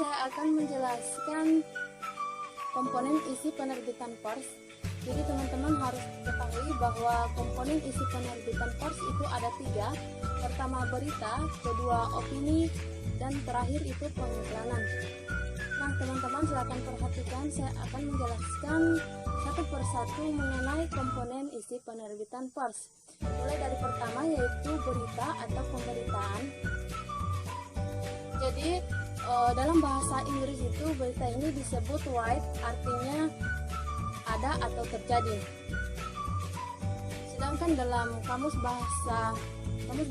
saya akan menjelaskan komponen isi penerbitan pers. Jadi teman-teman harus ketahui bahwa komponen isi penerbitan pers itu ada 3. Pertama berita, kedua opini, dan terakhir itu pengiklanan. Nah teman-teman silakan perhatikan, saya akan menjelaskan satu persatu mengenai komponen isi penerbitan pers. Mulai dari pertama yaitu berita atau pemberitaan. Jadi dalam bahasa Inggris itu berita ini disebut write, artinya ada atau terjadi. Sedangkan dalam kamus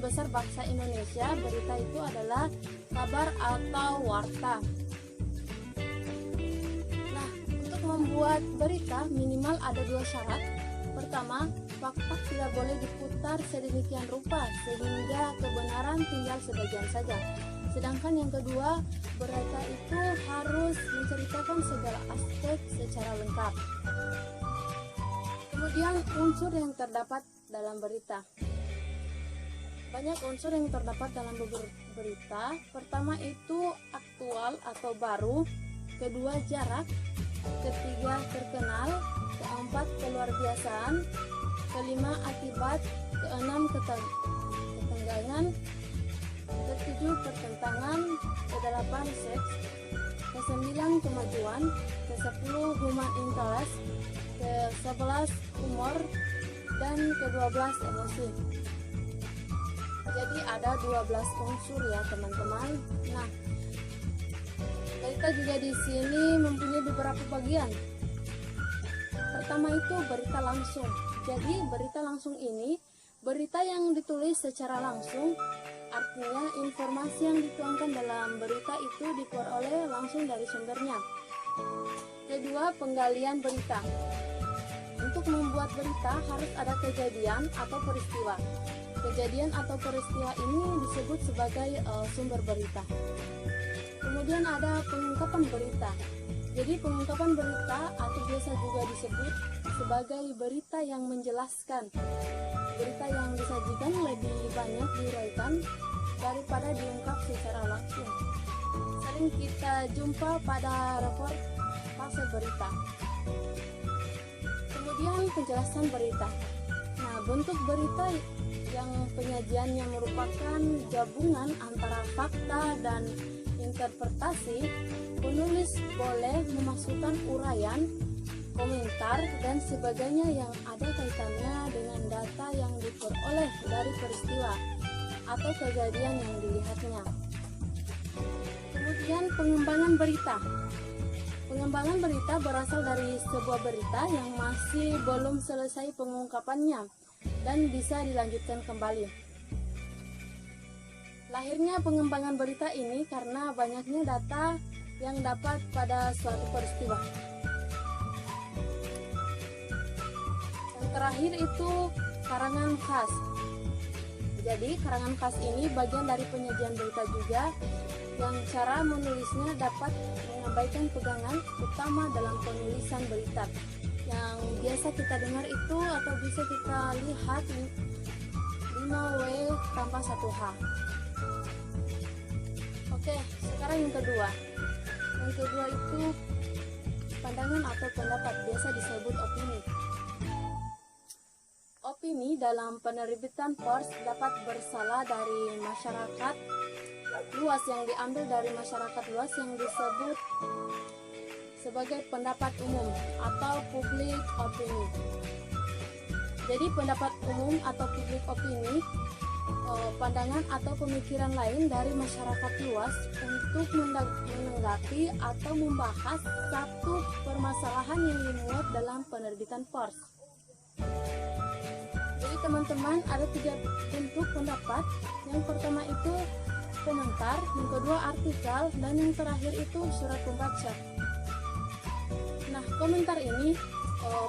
besar bahasa Indonesia, berita itu adalah kabar atau warta. Nah, untuk membuat berita minimal ada 2 syarat. Pertama, fakta tidak boleh diputar sedemikian rupa sehingga kebenaran tinggal sebagian saja. Sedangkan yang kedua, berita itu harus menceritakan segala aspek secara lengkap. Kemudian unsur yang terdapat dalam berita. Banyak unsur yang terdapat dalam berita. Pertama itu aktual atau baru, kedua jarak, ketiga terkenal, keempat keluarbiasaan, kelima akibat, keenam ketenggangan, ketujuh pertentangan, kedelapan seks, kesembilan kemajuan, kesepuluh human interest, ke-11 humor, dan ke-12 emosi. Jadi ada 12 unsur ya teman-teman. Nah, berita juga di sini mempunyai beberapa bagian. Pertama itu berita langsung. Jadi berita langsung ini berita yang ditulis secara langsung, artinya informasi yang dituangkan dalam berita itu diperoleh langsung dari sumbernya. Kedua, penggalian berita. Untuk membuat berita harus ada kejadian atau peristiwa. Kejadian atau peristiwa ini disebut sebagai sumber berita. Kemudian ada pengungkapan berita. Jadi pengungkapan berita atau biasa juga disebut sebagai berita yang menjelaskan. Berita yang disajikan lebih banyak diuraikan daripada diungkap secara langsung. Sering kita jumpa pada reportase berita. Kemudian penjelasan berita. Nah, bentuk berita yang penyajiannya merupakan gabungan antara fakta dan interpretasi, penulis boleh memasukkan uraian, komentar, dan sebagainya yang ada kaitannya dengan data yang diperoleh dari peristiwa atau kejadian yang dilihatnya. Kemudian pengembangan berita. Pengembangan berita berasal dari sebuah berita yang masih belum selesai pengungkapannya dan bisa dilanjutkan kembali. Lahirnya pengembangan berita ini karena banyaknya data yang dapat pada suatu peristiwa. Yang terakhir itu karangan khas. Jadi karangan khas ini bagian dari penyajian berita juga, yang cara menulisnya dapat mengabaikan pegangan utama dalam penulisan berita yang biasa kita dengar itu atau bisa kita lihat 5W tanpa 1H. Oke, sekarang yang kedua. Yang kedua itu pandangan atau pendapat, biasa disebut opini. Opini dalam penerbitan pers dapat berasal dari masyarakat luas, yang diambil dari masyarakat luas yang disebut sebagai pendapat umum atau public opinion. Jadi pendapat umum atau public opinion, pandangan atau pemikiran lain dari masyarakat luas untuk menanggapi atau membahas satu permasalahan yang dimuat dalam penerbitan pers. Jadi teman-teman, ada 3 bentuk pendapat. Yang pertama itu komentar, yang kedua artikel, dan yang terakhir itu surat pembaca. Nah, komentar ini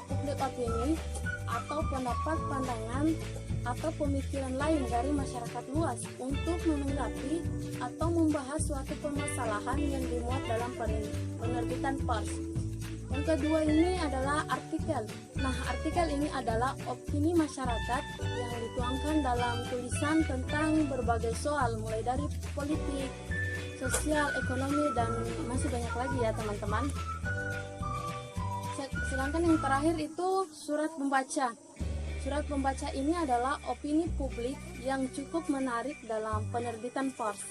public opinion atau pendapat, pandangan, atau pemikiran lain dari masyarakat luas untuk menanggapi atau membahas suatu permasalahan yang dimuat dalam penerbitan pers. Yang kedua ini adalah artikel. Nah, artikel ini adalah opini masyarakat yang dituangkan dalam tulisan tentang berbagai soal, mulai dari politik, sosial, ekonomi, dan masih banyak lagi ya teman-teman. Sedangkan yang terakhir itu surat pembaca. Surat pembaca ini adalah opini publik yang cukup menarik dalam penerbitan pers.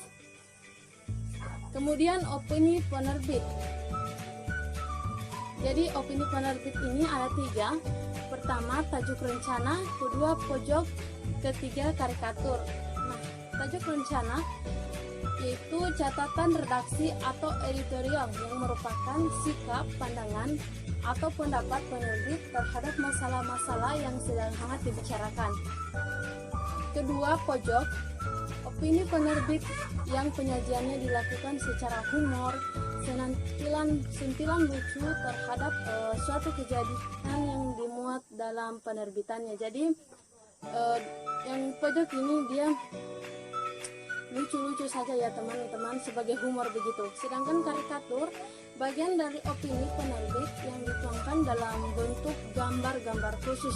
Kemudian opini penerbit. Jadi opini penerbit ini ada 3. Pertama, tajuk rencana. Kedua, pojok. Ketiga, karikatur. Nah, tajuk rencana yaitu catatan redaksi atau editorial yang merupakan sikap, pandangan, atau pendapat penerbit terhadap masalah-masalah yang sedang hangat dibicarakan. Kedua, pojok. Opini penerbit yang penyajiannya dilakukan secara humor, sentilan lucu terhadap suatu kejadian yang dimuat dalam penerbitannya. Jadi yang pojok ini dia lucu-lucu saja ya teman-teman, sebagai humor begitu. Sedangkan karikatur bagian dari opini penerbit yang dituangkan dalam bentuk gambar-gambar khusus.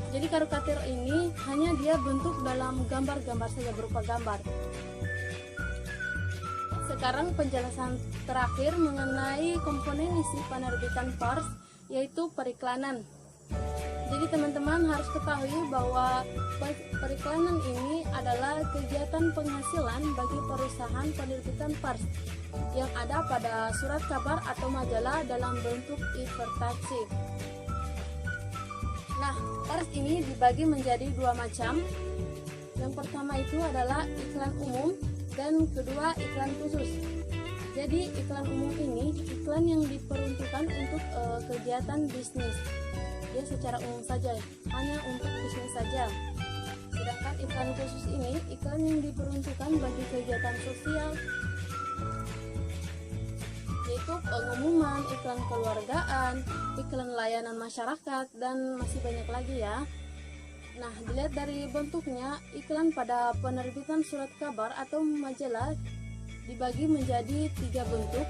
Jadi karikatur ini hanya dia bentuk dalam gambar-gambar saja, berupa gambar. Sekarang penjelasan terakhir mengenai komponen isi penerbitan pers, yaitu periklanan. Jadi teman-teman harus ketahui bahwa periklanan ini adalah kegiatan penghasilan bagi perusahaan penerbitan pers yang ada pada surat kabar atau majalah dalam bentuk advertising. Nah, pers ini dibagi menjadi 2 macam. Yang pertama itu adalah iklan umum dan kedua iklan khusus. Jadi iklan umum ini iklan yang diperuntukkan untuk kegiatan bisnis. Dia secara umum saja, hanya untuk bisnis saja. Sedangkan iklan khusus ini iklan yang diperuntukkan bagi kegiatan sosial, yaitu pengumuman, iklan keluargaan, iklan layanan masyarakat, dan masih banyak lagi ya. Nah, dilihat dari bentuknya, iklan pada penerbitan surat kabar atau majalah dibagi menjadi 3 bentuk.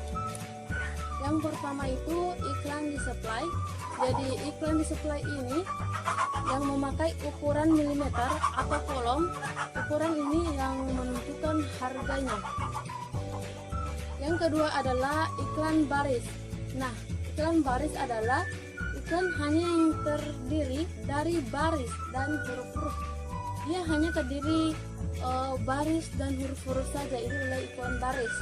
Yang pertama itu iklan display. Jadi iklan display ini yang memakai ukuran milimeter atau kolom. Ukuran ini yang menentukan harganya. Yang kedua adalah iklan baris. Nah, iklan baris adalah iklan hanya yang terdiri dari baris dan huruf-huruf. Dia hanya terdiri baris dan huruf-huruf saja. Itu adalah iklan baris.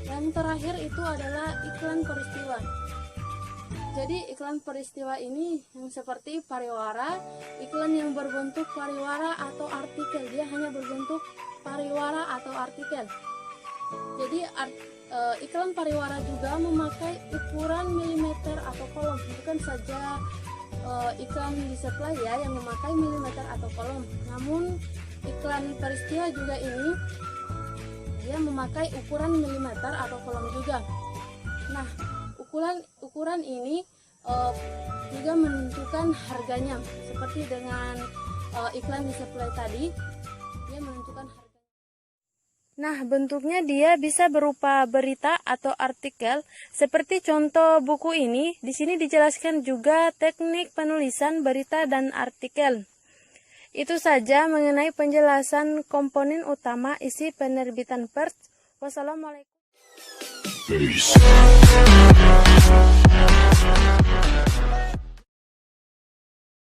Yang terakhir itu adalah iklan peristiwa. Jadi iklan peristiwa ini yang seperti pariwara, iklan yang berbentuk pariwara atau artikel, dia hanya berbentuk pariwara atau artikel. Jadi iklan pariwara juga memakai ukuran milimeter atau kolom, bukan saja iklan display ya yang memakai milimeter atau kolom. Namun iklan peristiwa juga ini dia memakai ukuran milimeter atau kolom juga. Nah, ukuran ini juga menentukan harganya, seperti dengan iklan display tadi, dia menentukan harga. Nah, bentuknya dia bisa berupa berita atau artikel, seperti contoh buku ini. Di sini dijelaskan juga teknik penulisan berita dan artikel. Itu saja mengenai penjelasan komponen utama isi penerbitan pers. Wassalamualaikum. Peace.